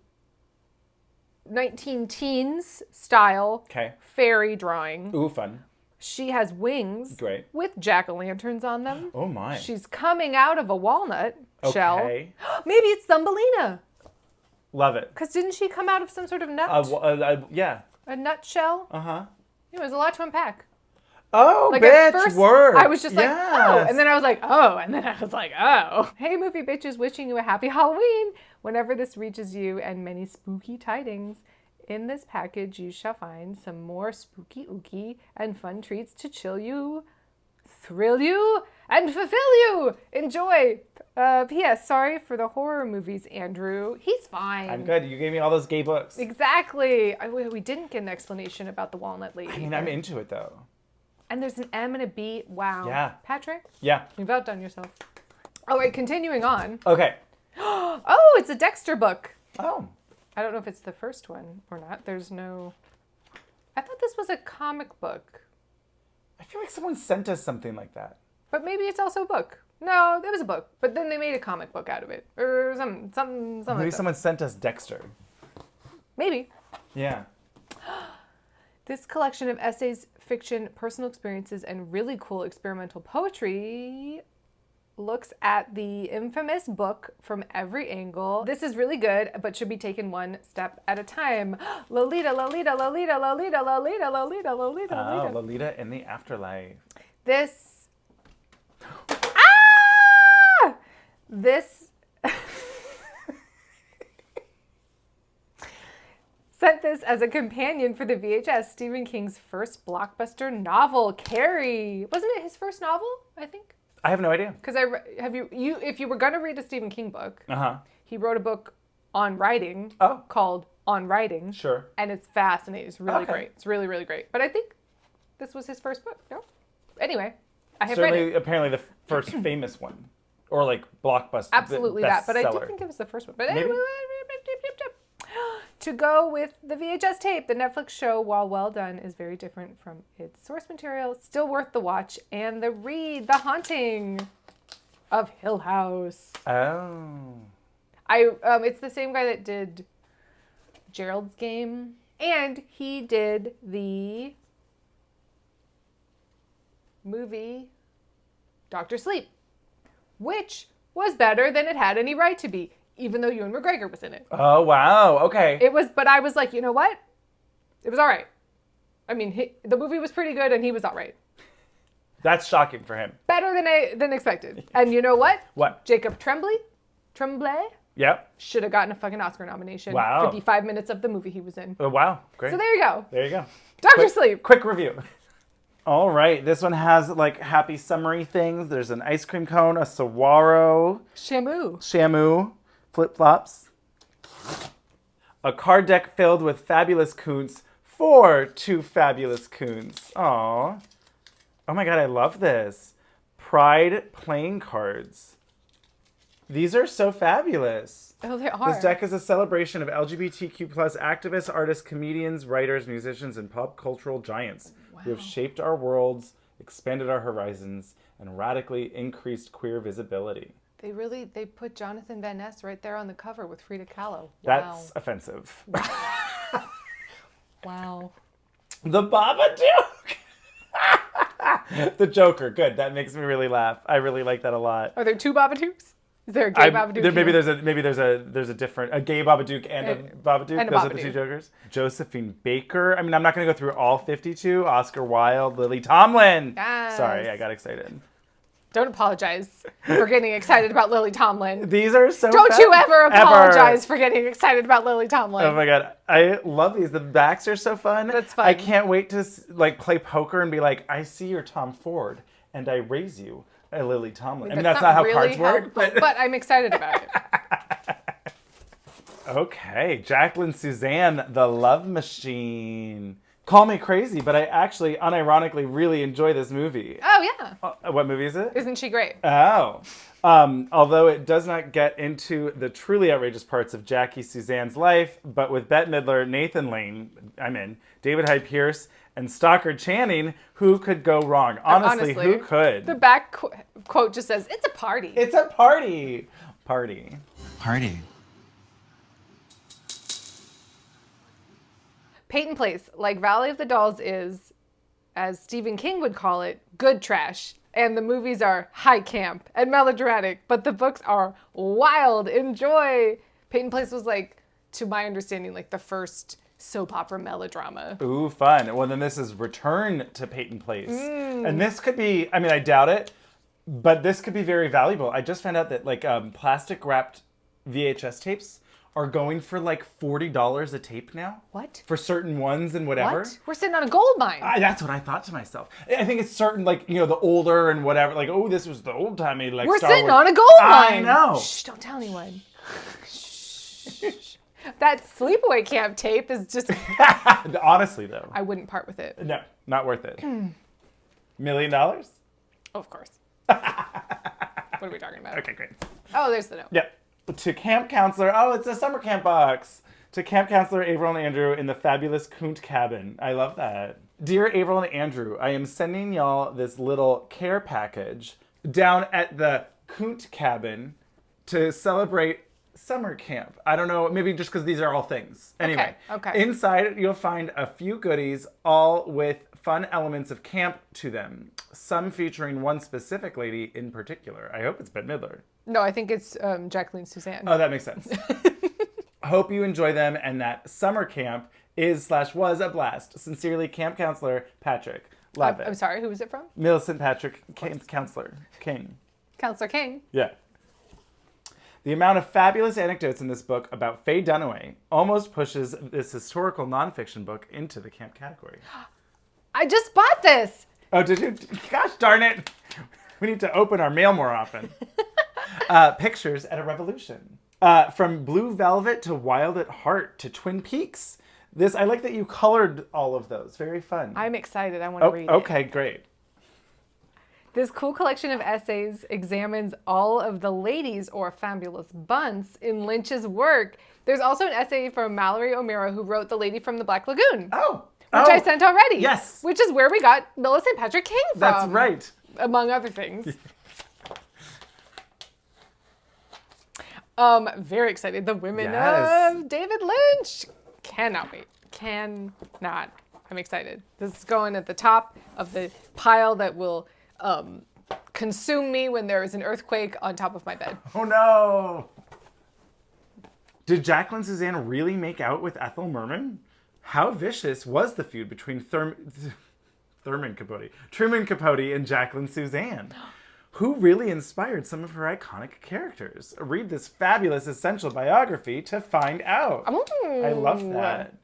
19 teens style Okay. fairy drawing. Ooh, fun. She has wings Great. with jack-o'-lanterns on them. Oh my. She's coming out of a walnut shell. Okay. Maybe it's Thumbelina. Love it. Because didn't she come out of some sort of nut? Yeah. A nut shell? Uh-huh. It was a lot to unpack. Oh, Like bitch, at first, word. I was just like, oh. Yes. And then I was like, oh. And then I was like, oh. Hey, movie bitches, wishing you a happy Halloween whenever this reaches you and many spooky tidings. In this package, you shall find some more spooky ooky and fun treats to chill you, thrill you, and fulfill you. Enjoy. P.S. Sorry for the horror movies, Andrew. He's fine. I'm good. You gave me all those gay books. Exactly. We didn't get an explanation about the walnut lady. I mean, I'm into it, though. And there's an M and a B. Wow. Yeah. Patrick? Yeah. You've outdone yourself. Oh, wait, continuing on. Okay. Oh, it's a Dexter book. Oh. I don't know if it's the first one or not. There's no... I thought this was a comic book. I feel like someone sent us something like that. But maybe it's also a book. No, it was a book. But then they made a comic book out of it. Or something Maybe like someone sent us Dexter. Maybe. Yeah. This collection of essays, fiction, personal experiences, and really cool experimental poetry looks at the infamous book from every angle. This is really good, but should be taken one step at a time. Lolita, Lolita, Lolita, Lolita, Lolita, Lolita, Lolita, Oh, Lolita. Lolita in the Afterlife. This... Ah! This... sent this as a companion for the VHS, Stephen King's first blockbuster novel, Carrie. Wasn't it his first novel, I think? I have no idea. Because if you were going to read a Stephen King book, he wrote a book on writing called On Writing. Sure. And it's fascinating. It's really Okay. great. It's really, really great. But I think this was his first book. No? Anyway, I have Certainly, read it. apparently the first famous one. Or like blockbuster. Absolutely that. But I do bestseller. think it was the first one. But Maybe. anyway, to go with the VHS tape, the Netflix show, while well done, is very different from its source material. Still worth the watch and the read. The Haunting of Hill House. Oh. It's the same guy that did Gerald's Game, and he did the movie Dr. Sleep, which was better than it had any right to be, even though Ewan McGregor was in it. Oh, wow. Okay. But I was like, you know what? It was all right. I mean, the movie was pretty good, and he was all right. That's shocking for him. Better than expected. And you know what? What? Jacob Tremblay Yep. should have gotten a fucking Oscar nomination Wow. for the 5 minutes of the movie he was in. Oh, wow. Great. So there you go. There you go. Dr. Sleep. Quick review. All right. This one has like happy summery things. There's an ice cream cone, a saguaro, Shamu, flip-flops, a card deck filled with fabulous coons for 2 fabulous coons. Aww. Oh my god, I love this. Pride playing cards. These are so fabulous. Oh, they are. This deck is a celebration of LGBTQ plus activists, artists, comedians, writers, musicians, and pop cultural giants who have shaped our worlds, expanded our horizons, and radically increased queer visibility. They put Jonathan Van Ness right there on the cover with Frida Kahlo. That's offensive. Wow. The Babadook! The Joker. Good. That makes me really laugh. I really like that a lot. Are there 2 Babadooks? Is there a gay Babadook? There's a different gay Babadook and a Babadook. And a Those are the Babadook. 2 Jokers. Josephine Baker. I mean, I'm not going to go through all 52. Oscar Wilde, Lily Tomlin. Yes. Sorry, I got excited. Don't apologize for getting excited about Lily Tomlin. These are so Don't you ever apologize Ever. for getting excited about Lily Tomlin. Oh my god, I love these. The backs are so fun. That's fun. I can't wait to like play poker and be like, I see your Tom Ford, and I raise you a Lily Tomlin. I mean, that's not how cards work. But I'm excited about it. Okay, Jacqueline Suzanne, The Love Machine. Call me crazy, but I actually, unironically, really enjoy this movie. Oh, yeah. What movie is it? Isn't she great? Oh. Although it does not get into the truly outrageous parts of Jackie Suzanne's life, but with Bette Midler, Nathan Lane, I'm in, David Hyde Pierce, and Stockard Channing, who could go wrong? Honestly, who could? The back quote just says, it's a party. It's a party. Party. Peyton Place, like Valley of the Dolls is, as Stephen King would call it, good trash. And the movies are high camp and melodramatic, but the books are wild. Enjoy. Peyton Place was like, to my understanding, like the first soap opera melodrama. Ooh, fun. Well, then this is Return to Peyton Place. And this could be, I mean, I doubt it, but this could be very valuable. I just found out that like plastic wrapped VHS tapes are going for like $40 a tape now. What? For certain ones and whatever. What? We're sitting on a gold mine. That's what I thought to myself. I think it's certain, like, you know, the older and whatever, like, oh, this was the old timey, like, We're Star sitting Wars. on a gold mine. I know. Shh, don't tell anyone. Shh. That sleepaway camp tape is just... Honestly, though. I wouldn't part with it. No, not worth it. $1 million? Oh, Of course. What are we talking about? okay, great. Oh, there's the note. Yep. To camp counselor, oh, it's a summer camp box. To camp counselor Avaryl and Andrew in the fabulous Kunt cabin. I love that. Dear Avaryl and Andrew, I am sending y'all this little care package down at the Kunt cabin to celebrate summer camp. I don't know, maybe just because these are all things. Anyway, Okay. Inside you'll find a few goodies, all with fun elements of camp to them. Some featuring one specific lady in particular. I hope it's Bette Midler. No, I think it's Jacqueline Suzanne. Oh, that makes sense. Hope you enjoy them and that summer camp is/was a blast. Sincerely, Camp Counselor Patrick. Love it. I'm sorry, who was it from? Millicent Patrick, Camp Counselor King. Counselor King. Yeah. The amount of fabulous anecdotes in this book about Faye Dunaway almost pushes this historical nonfiction book into the camp category. I just bought this. Oh, did you? Gosh darn it. We need to open our mail more often. Pictures at a Revolution. From Blue Velvet to Wild at Heart to Twin Peaks. I like that you colored all of those. Very fun. I'm excited. I want to read it. Okay, great. This cool collection of essays examines all of the ladies or fabulous bunts in Lynch's work. There's also an essay from Mallory O'Meara, who wrote The Lady from the Black Lagoon. Which I sent already. Yes. Which is where we got Millicent Patrick King from. That's right. Among other things. Very excited. The Women of David Lynch. Cannot wait. Cannot. I'm excited. This is going at the top of the pile that will consume me when there is an earthquake on top of my bed. Oh no. Did Jacqueline Suzanne really make out with Ethel Merman? How vicious was the feud between Truman Capote and Jacqueline Suzanne? Who really inspired some of her iconic characters? Read this fabulous essential biography to find out. I love that.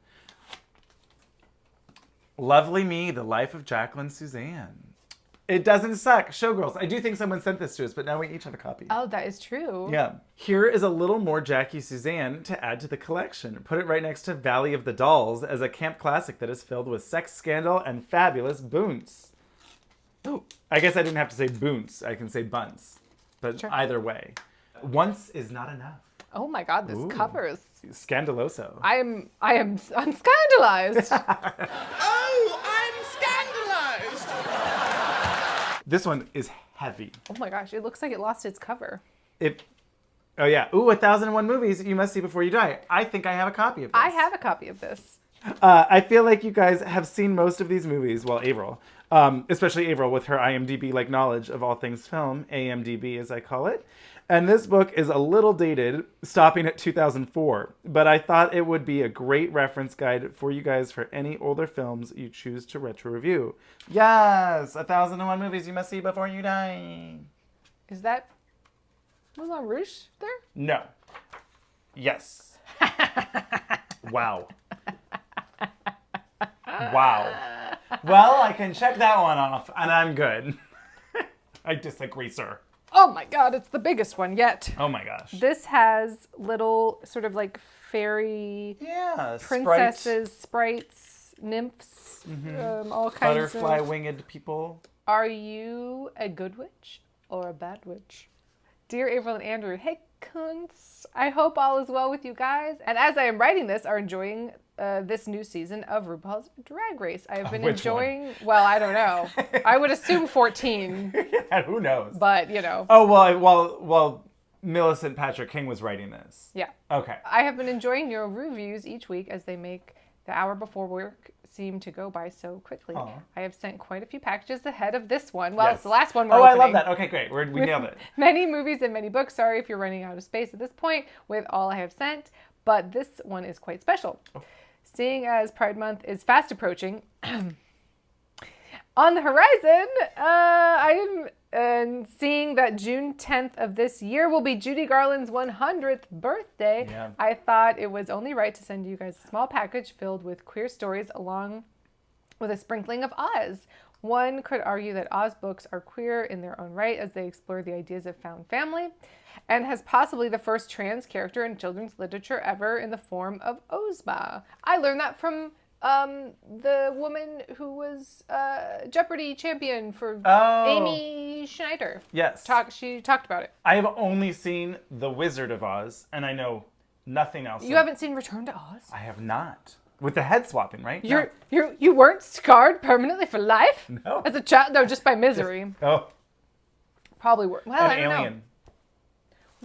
Lovely Me, The Life of Jacqueline Suzanne. It doesn't suck. Showgirls. I do think someone sent this to us, but now we each have a copy. Oh, that is true. Yeah. Here is a little more Jackie Suzanne to add to the collection. Put it right next to Valley of the Dolls as a camp classic that is filled with sex scandal and fabulous boons. Oh, I guess I didn't have to say boons. I can say bunts. But either way. Once is not enough. Oh my God, this cover is... Scandaloso. I'm scandalized. Oh, I'm scandalized! This one is heavy. Oh my gosh, it looks like it lost its cover. Oh yeah. Ooh, 1001 movies you must see before you die. I think I have a copy of this. I have a copy of this. I feel like you guys have seen most of these movies. Well, Avaryl. Especially Avaryl with her IMDb-like knowledge of all things film. AMDB, as I call it. And this book is a little dated, stopping at 2004. But I thought it would be a great reference guide for you guys for any older films you choose to retro review. Yes! 1001 movies you must see before you die. Is that Moulin Rouge there? No. Yes. Wow. Wow. Well, I can check that one off, and I'm good. I disagree, sir. Oh my God, it's the biggest one yet. Oh my gosh. This has little sort of like fairy princesses, sprites, nymphs, all kinds of... Butterfly-winged people. Are you a good witch or a bad witch? Dear Avaryl and Andrew, hey cunts. I hope all is well with you guys. And as I am writing this, are enjoying this new season of RuPaul's Drag Race. I have been enjoying... One? Well, I don't know. I would assume 14. Yeah, who knows? But, you know. Oh, well, Millicent Patrick King was writing this. Yeah. Okay. I have been enjoying your reviews each week as they make the Hour Before Work seem to go by so quickly. Aw. I have sent quite a few packages ahead of this one. Well, Yes. It's the last one we're I love opening. that. Okay, great. We nailed it. Many movies and many books. Sorry if you're running out of space at this point with all I have sent, but this one is quite special. Seeing as Pride Month is fast approaching, on the horizon, I am seeing that June 10th of this year will be Judy Garland's 100th birthday. Yeah. I thought it was only right to send you guys a small package filled with queer stories along with a sprinkling of Oz. One could argue that Oz books are queer in their own right as they explore the ideas of found family and has possibly the first trans character in children's literature ever in the form of Ozma. I learned that from the woman who was Jeopardy champion for Amy Schneider. Yes. She talked about it. I have only seen The Wizard of Oz, and I know nothing else. You haven't seen Return to Oz? I have not. With the head swapping, right? You weren't scarred permanently for life? No. As a child? No, just by misery. Oh, Probably were. Well, an I don't know. alien.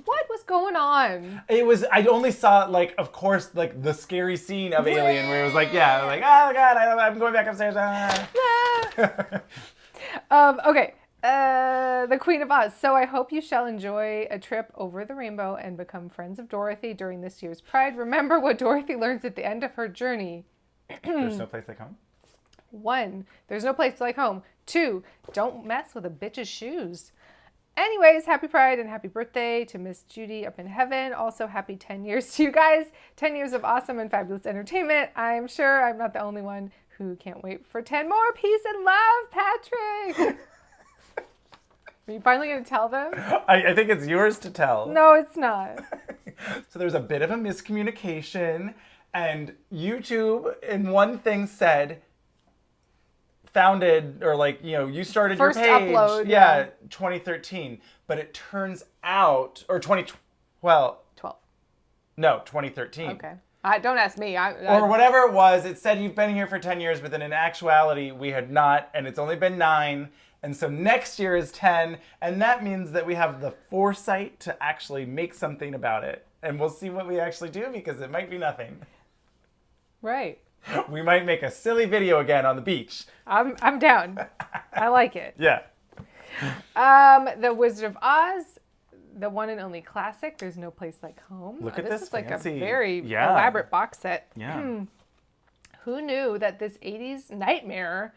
What was going on? It was, I only saw, like, of course, like, the scary scene of Alien where it was like, yeah, like, oh, God, I'm going back upstairs. Okay. The Queen of Oz. So I hope you shall enjoy a trip over the rainbow and become friends of Dorothy during this year's Pride. Remember what Dorothy learns at the end of her journey. There's no place like home? 1, there's no place like home. 2, don't mess with a bitch's shoes. Anyways, happy Pride and happy birthday to Miss Judy up in heaven. Also, happy 10 years to you guys. 10 years of awesome and fabulous entertainment. I'm sure I'm not the only one who can't wait for 10 more. Peace and love, Patrick. Are you finally going to tell them? I think it's yours to tell. No, it's not. So there's a bit of a miscommunication, and YouTube in one thing said, founded, or like, you know, you started First your page. upload, Yeah, yeah. 2013. But it turns out, or 2012. 12. No, 2013. Okay. Don't ask me. Or whatever it was, it said you've been here for 10 years, but then in actuality, we had not, and it's only been 9. And so next year is 10, and that means that we have the foresight to actually make something about it. And we'll see what we actually do, because it might be nothing. Right. We might make a silly video again on the beach. I'm down. I like it. Yeah. The Wizard of Oz, the one and only classic. There's no place like home. Look at this this is like fancy- a very yeah. elaborate box set. Yeah. Who knew that this 80s nightmare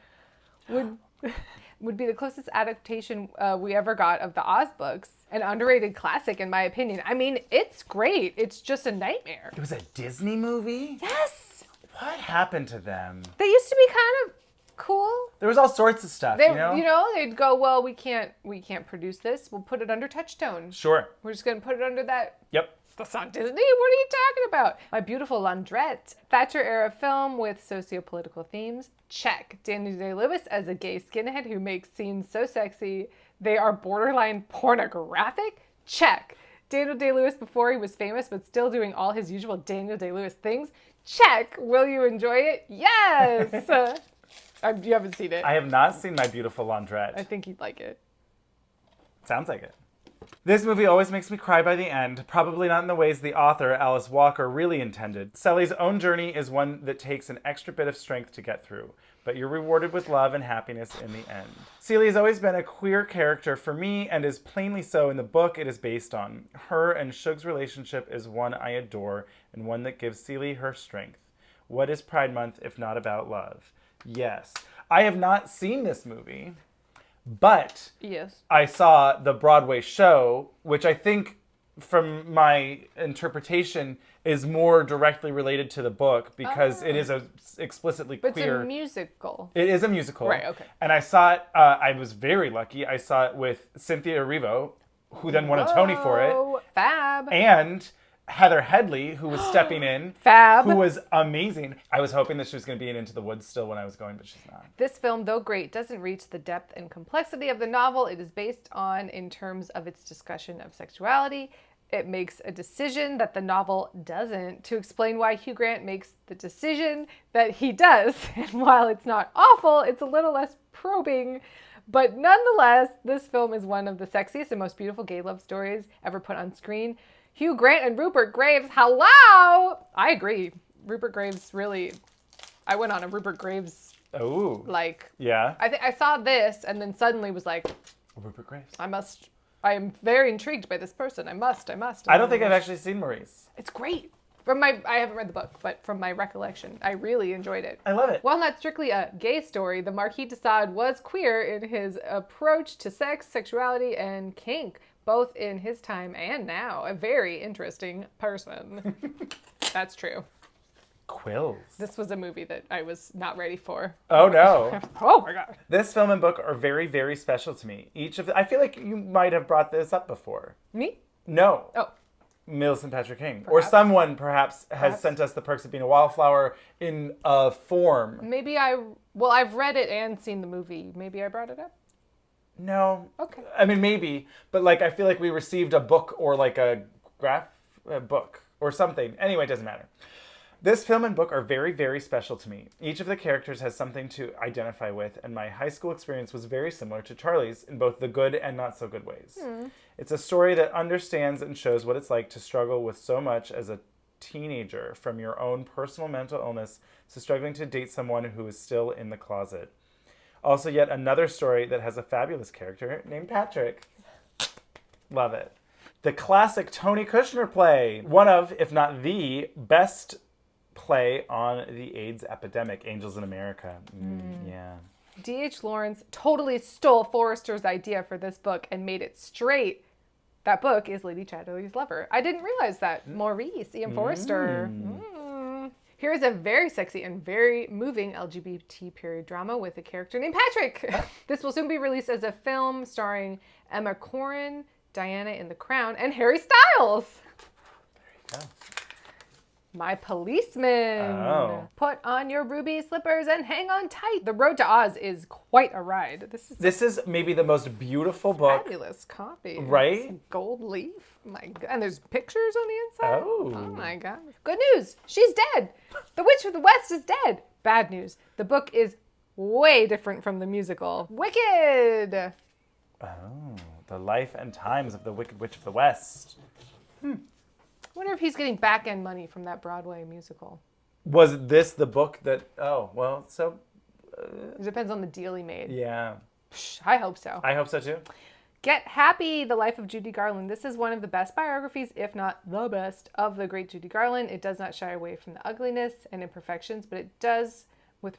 would be the closest adaptation we ever got of the Oz books? An underrated classic, in my opinion. I mean, it's great. It's just a nightmare. It was a Disney movie? Yes. What happened to them? They used to be kind of cool. There was all sorts of stuff, They, you know? they'd go, well, we can't produce this. We'll put it under Touchstone. Sure. We're just gonna put it under that. Yep. That's not Disney. What are you talking about? My Beautiful Laundrette. Thatcher era film with socio-political themes. Check. Daniel Day-Lewis as a gay skinhead who makes scenes so sexy they are borderline pornographic. Check. Daniel Day-Lewis before he was famous but still doing all his usual Daniel Day-Lewis things. Check. Will you enjoy it? Yes. You haven't seen it. I have not seen My Beautiful Laundrette. I think you'd like it. Sounds like it. This movie always makes me cry by the end, probably not in the ways the author, Alice Walker, really intended. Sally's own journey is one that takes an extra bit of strength to get through, but you're rewarded with love and happiness in the end. Celie has always been a queer character for me, and is plainly so in the book it is based on. Her and Shug's relationship is one I adore, and one that gives Celie her strength. What is Pride Month if not about love? Yes. I have not seen this movie, but Yes. I saw the Broadway show, which I think, from my interpretation, is more directly related to the book, because it is a explicitly But queer. it's a musical. It is a musical. Right, okay. And I saw it, I was very lucky, I saw it with Cynthia Erivo, who then won a Tony for it, Oh, fab. and Heather Headley, who was stepping in, Fab. who was amazing. I was hoping that she was going to be in Into the Woods still when I was going, but she's not. This film, though great, doesn't reach the depth and complexity of the novel it is based on in terms of its discussion of sexuality. It makes a decision that the novel doesn't to explain why Hugh Grant makes the decision that he does. And while it's not awful, it's a little less probing. But nonetheless, this film is one of the sexiest and most beautiful gay love stories ever put on screen. Hugh Grant and Rupert Graves, hello! I agree. Rupert Graves really I went on a Rupert Graves, Oh. Yeah. I saw this and then suddenly was like, Rupert Graves. I am very intrigued by this person. I must. I don't think I've actually seen Maurice. It's great. I haven't read the book, but from my recollection, I really enjoyed it. I love it. While not strictly a gay story, the Marquis de Sade was queer in his approach to sex, sexuality, and kink, both in his time and now. A very interesting person. That's true. Quills. This was a movie that I was not ready for. Oh, no. Oh, my God. This film and book are very, very special to me. I feel like you might have brought this up before. Me? No. Oh. Millicent Patrick King. Or someone perhaps has sent us The Perks of Being a Wallflower in a form. Maybe I've read it and seen the movie. Maybe I brought it up? No. Okay. I mean, maybe. But I feel like we received a book or a book or something. Anyway, it doesn't matter. This film and book are very, very special to me. Each of the characters has something to identify with, and my high school experience was very similar to Charlie's in both the good and not so good ways. It's a story that understands and shows what it's like to struggle with so much as a teenager, from your own personal mental illness to struggling to date someone who is still in the closet. Also, yet another story that has a fabulous character named Patrick. Love it. The classic Tony Kushner play. One of, if not the, best play on the AIDS epidemic, Angels in America. Yeah. D.H. Lawrence totally stole Forrester's idea for this book and made it straight. That book is Lady Chatterley's Lover. I didn't realize that. Maurice, Ian Forrester. Here's a very sexy and very moving LGBT period drama with a character named Patrick. This will soon be released as a film starring Emma Corrin, Diana in the Crown, and Harry Styles. There you go. My Policeman. Oh. Put on your ruby slippers and hang on tight. The Road to Oz is quite a ride. This is maybe the most beautiful book. Fabulous copy. Right? It's a gold leaf. My God. And there's pictures on the inside. Oh. My God. Good news. She's dead. The Witch of the West is dead. Bad news. The book is way different from the musical. Wicked. Oh. The life and times of the Wicked Witch of the West. I wonder if he's getting back-end money from that Broadway musical. Was this the book that... Oh, well, so... It depends on the deal he made. Yeah. I hope so. I hope so, too. Get Happy, The Life of Judy Garland. This is one of the best biographies, if not the best, of the great Judy Garland. It does not shy away from the ugliness and imperfections, but it does with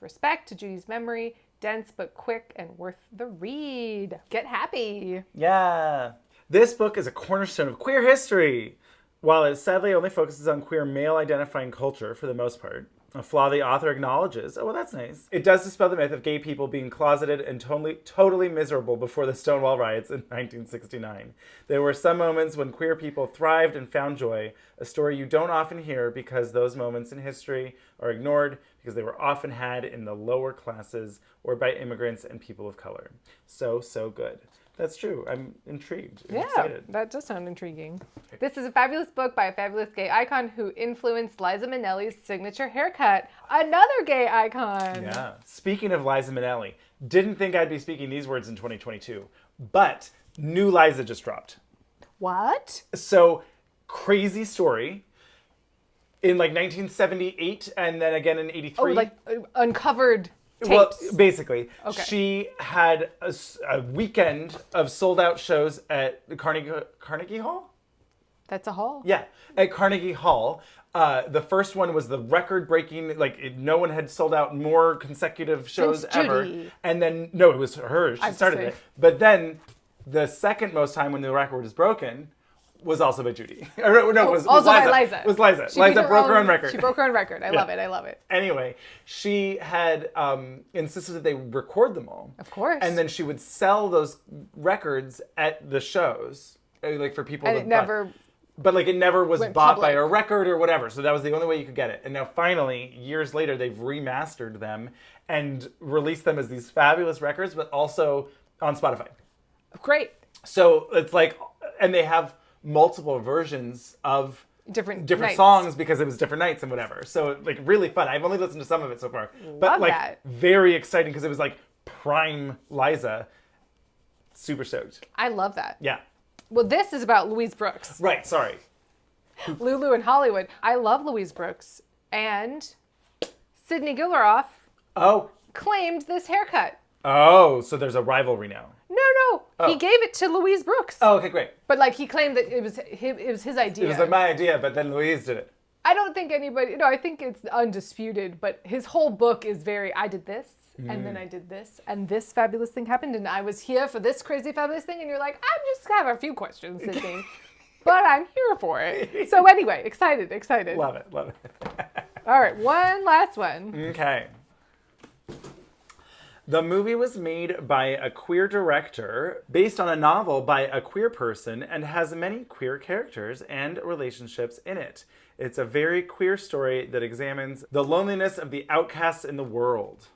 respect to Judy's memory. Dense but quick and worth the read. Get Happy. Yeah. This book is a cornerstone of queer history. While it sadly only focuses on queer male-identifying culture for the most part, a flaw the author acknowledges. Oh, well, that's nice. It does dispel the myth of gay people being closeted and totally miserable before the Stonewall riots in 1969. There were some moments when queer people thrived and found joy, a story you don't often hear because those moments in history are ignored because they were often had in the lower classes or by immigrants and people of color. So good. That's true. I'm intrigued. I'm excited. That does sound intriguing. This is a fabulous book by a fabulous gay icon who influenced Liza Minnelli's signature haircut. Another gay icon. Yeah. Speaking of Liza Minnelli, didn't think I'd be speaking these words in 2022, but new Liza just dropped. What? So, crazy story. In 1978 and then again in 83. Uncovered tapes. Well, basically, Okay. She had a weekend of sold-out shows at the Carnegie Hall? That's a hall? Yeah, at Carnegie Hall. The first one was the record-breaking, no one had sold out more consecutive shows Since ever. Judy. And then, no, it was her. She started it. But then, the second most time when the record was broken was also by Judy. Was also Liza. by Liza. It was Liza. She Liza broke her own record. She broke her own record. I love it. Anyway, she had insisted that they record them all. Of course. And then she would sell those records at the shows, for people And to it never... But it never was went bought public. by a record or whatever. So that was the only way you could get it. And now finally, years later, they've remastered them and released them as these fabulous records, but also on Spotify. Great. So it's and they have multiple versions of different nights. songs because it was different nights and whatever. So really fun. I've only listened to some of it so far. Love that. Very exciting because it was prime Liza. Super stoked. I love that. Yeah. Well, this is about Louise Brooks. Right, sorry. Lulu in Hollywood. I love Louise Brooks. And Sidney Gilroth Oh. claimed this haircut. Oh, so there's a rivalry now. No. He gave it to Louise Brooks. Oh, okay, great. But like he claimed that it was his idea. It was like my idea, but then Louise did it. I don't think anybody. No, I think it's undisputed. But his whole book is very. I did this, and then I did this, and this fabulous thing happened, and I was here for this crazy fabulous thing, and you're like, I just have a few questions, Sydney, but I'm here for it. So anyway, excited. Love it. All right, one last one. Okay. The movie was made by a queer director based on a novel by a queer person and has many queer characters and relationships in it. It's a very queer story that examines the loneliness of the outcasts in the world.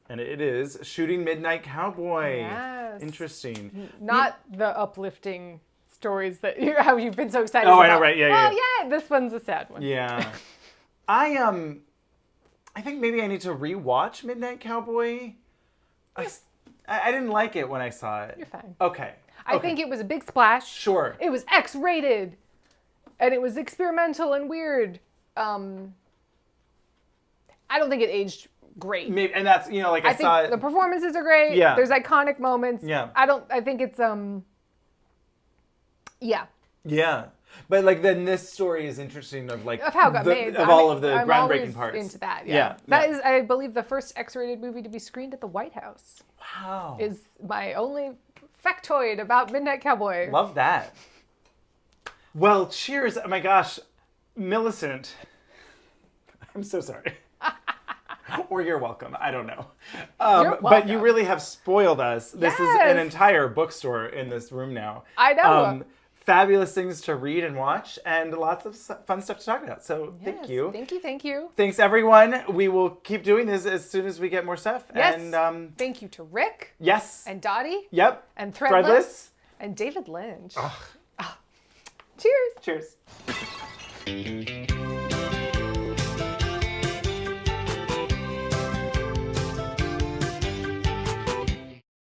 And it is Shooting Midnight Cowboy. Yes. Interesting. Not the uplifting stories that how you've been so excited about. Oh, I know, right? Yeah. This one's a sad one. Yeah. I think maybe I need to rewatch Midnight Cowboy. I didn't like it when I saw it. You're fine. Okay. I think it was a big splash. Sure. It was X-rated. And it was experimental and weird. I don't think it aged great. Maybe, and that's, like I saw think the performances are great. Yeah. There's iconic moments. Yeah. I think it's, yeah. Yeah. But then this story is interesting of how it got made. All of the I'm groundbreaking always parts. into that. Yeah. That is, I believe, the first X-rated movie to be screened at the White House. Wow. Is my only factoid about Midnight Cowboy. Love that. Well, cheers. Oh my gosh. Millicent. I'm so sorry. Or you're welcome. I don't know. But you really have spoiled us. This is an entire bookstore in this room now. I know. Fabulous things to read and watch, and lots of fun stuff to talk about. So thank you. Thank you. Thanks, everyone. We will keep doing this as soon as we get more stuff. Yes. And thank you to Rick. Yes. And Dottie. Yep. And Threadless. Threadless. And David Lynch. Ugh. Cheers. Cheers.